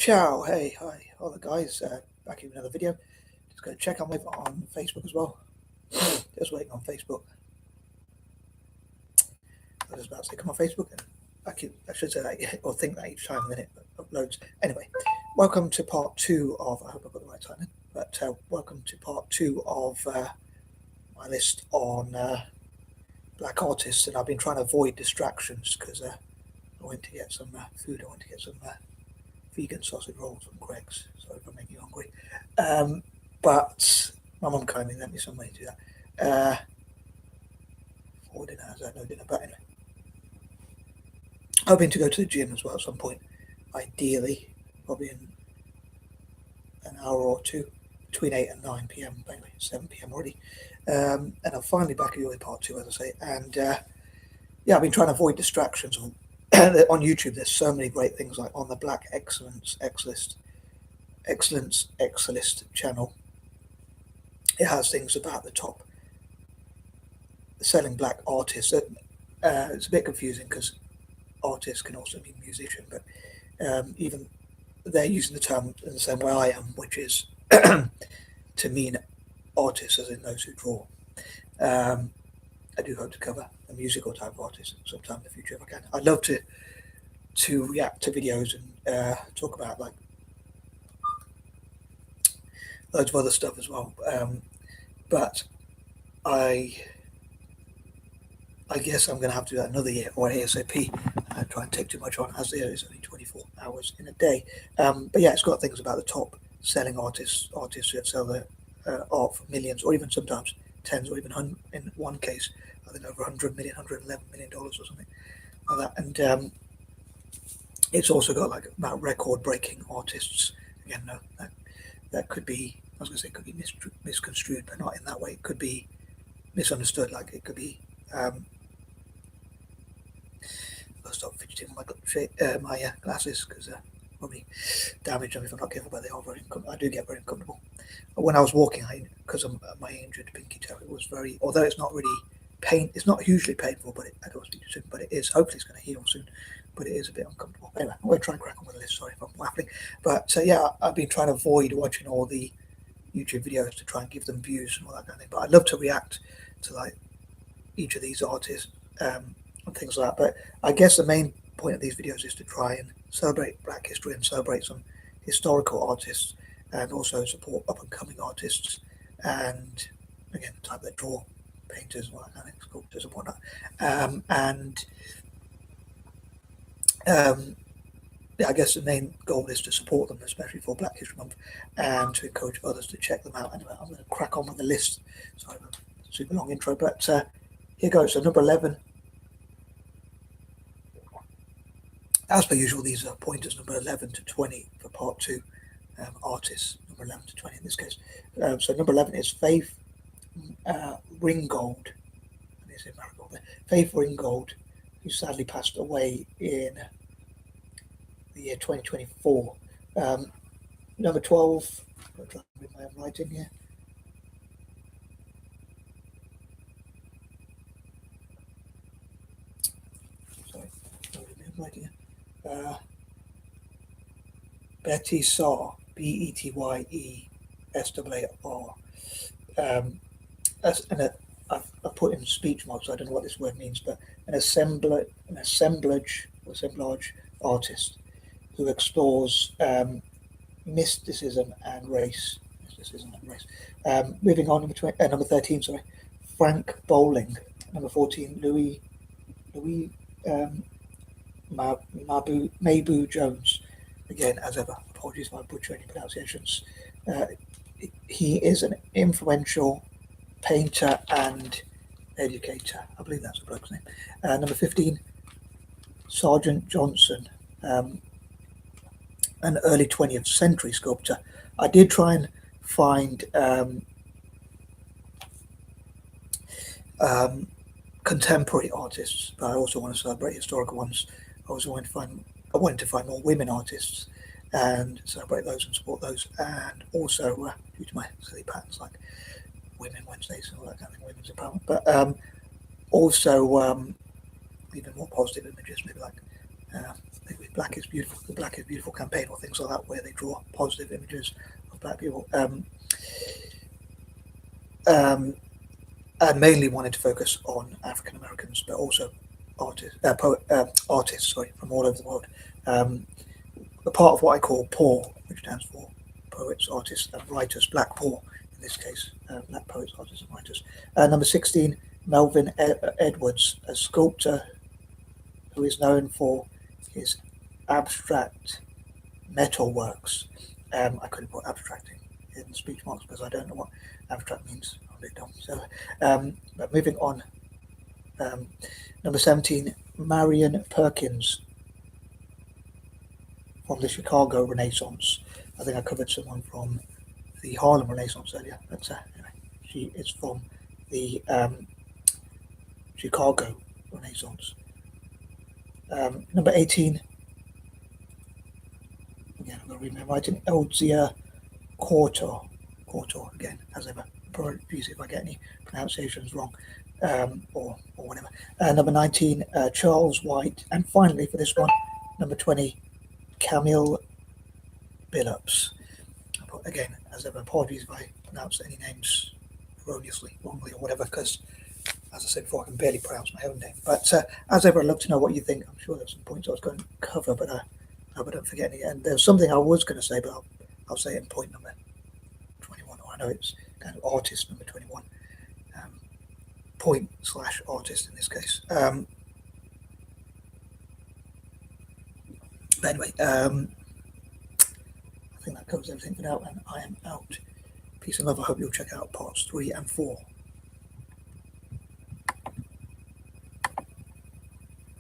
Ciao, hey, hi, all the guys, back in another video. Just going to check I'm live on Facebook as well. Just waiting on Facebook. I was about to say come on Facebook, and I should say that, or think that each time and then it uploads. Anyway, welcome to part two of, I hope I've got the right time in, but welcome to part two of my list on black artists, and I've been trying to avoid distractions because I went to get some food. I went to get some vegan sausage rolls from Greg's. Sorry if I'm making you hungry. But my mum kindly lent me some money to do that. For dinner, as I had no dinner. But anyway, hoping to go to the gym as well at some point. Ideally, probably in an hour or two, between 8 and 9 p.m. Anyway, 7 p.m. already. And I'm finally back at your part two, as I say. And yeah, I've been trying to avoid distractions. On YouTube, there's so many great things, like on the Black Excellence X List channel. It has things about the top selling black artists. It's a bit confusing because artist can also mean musician, but even they're using the term in the same way I am, which is to mean artists, as in those who draw. I do hope to cover a musical type of artist sometime in the future if I can. I'd love to react to videos and talk about like loads of other stuff as well. But I guess I'm going to have to do that another year or ASAP. Try and take too much on, as there is only 24 hours in a day. But yeah, it's got things about the top selling artists who sell their art for millions, or even sometimes tens, or even in one case, I think over $100 million, $111 million or something like that. And it's also got like about record-breaking artists. Again, no, that could be, I was going to say, could be misconstrued, but not in that way. It could be misunderstood. Like it could be. I'll stop fidgeting with my glasses because probably damage them if I'm not careful. But they are very. I do get very uncomfortable. But when I was walking, because of my injured pinky toe, it was very. Although it's not really pain, it's not hugely painful, but I don't speak too soon. But it is. Hopefully, it's going to heal soon. But it is a bit uncomfortable. Anyway, I'm going to try and crack on with the list. Sorry if I'm waffling. But yeah, I've been trying to avoid watching all the YouTube videos to try and give them views and all that kind of thing. But I'd love to react to like each of these artists and things like that. But I guess the main point of these videos is to try and celebrate Black history and celebrate some historical artists, and also support up and coming artists, and again the type that draw, painters and all that kind of sculptors and whatnot. Yeah, I guess the main goal is to support them, especially for Black History Month, and to encourage others to check them out. Anyway, I'm going to crack on with the list. Sorry, a super long intro, but here goes. So number 11. As per usual, these are pointers, number 11 to 20 for part two. Artists, number 11 to 20 in this case. So number 11 is Faith Ringgold. Let me say Marigold there. Faith Ringgold, who sadly passed away in the year 2024. Number 12, I'll try to read my own writing here. Sorry, I'll read my own writing here. Betty Saw, Betyeswar. I've put in speech marks, so I don't know what this word means, but an assemblage artist who explores mysticism and race. Moving on, number 13, sorry, Frank Bowling. Number 14, Louis Mabu Jones. Again, as ever, apologies if I butcher any pronunciations. He is an influential painter and educator. I believe that's a bloke's name. Number 15, Sergeant Johnson, an early 20th century sculptor. I did try and find contemporary artists, but I also want to celebrate historical ones. I wanted to find more women artists and celebrate those and support those, and also due to my silly patterns like Women Wednesdays and all that kind of thing, women's empowerment, but also even more positive images, maybe like Black is Beautiful, the Black is Beautiful campaign, or things like that, where they draw positive images of black people. And mainly wanted to focus on African Americans, but also artists, from all over the world. A part of what I call PAW, which stands for Poets, Artists, and Writers, Black PAW in this case, Black Poets, Artists, and Writers. Number 16, Melvin Edwards, a sculptor who is known for his abstract metal works. I couldn't put abstracting in speech marks because I don't know what abstract means. I'm a bit dumb. So, but moving on. Number 17, Marion Perkins from the Chicago Renaissance. I think I covered someone from the Harlem Renaissance earlier, but anyway, she is from the Chicago Renaissance. Number 18, again, I'm going to read my writing, Elzia Cortor, again, as ever. Apologies if I get any pronunciations wrong, or whatever. Number 19, Charles White. And finally, for this one, number 20, Camille Billups. Again, as ever, apologies if I pronounce any names erroneously, wrongly, or whatever, because, as I said before, I can barely pronounce my own name. But as ever, I'd love to know what you think. I'm sure there's some points I was going to cover, but I hope I don't forget any. And there's something I was going to say, but I'll say it in point number 21, or I know it's kind of artist number 21. Point/artist in this case. But anyway, I think that covers everything for now, and I am out. Peace and love. I hope you'll check out parts 3 and 4.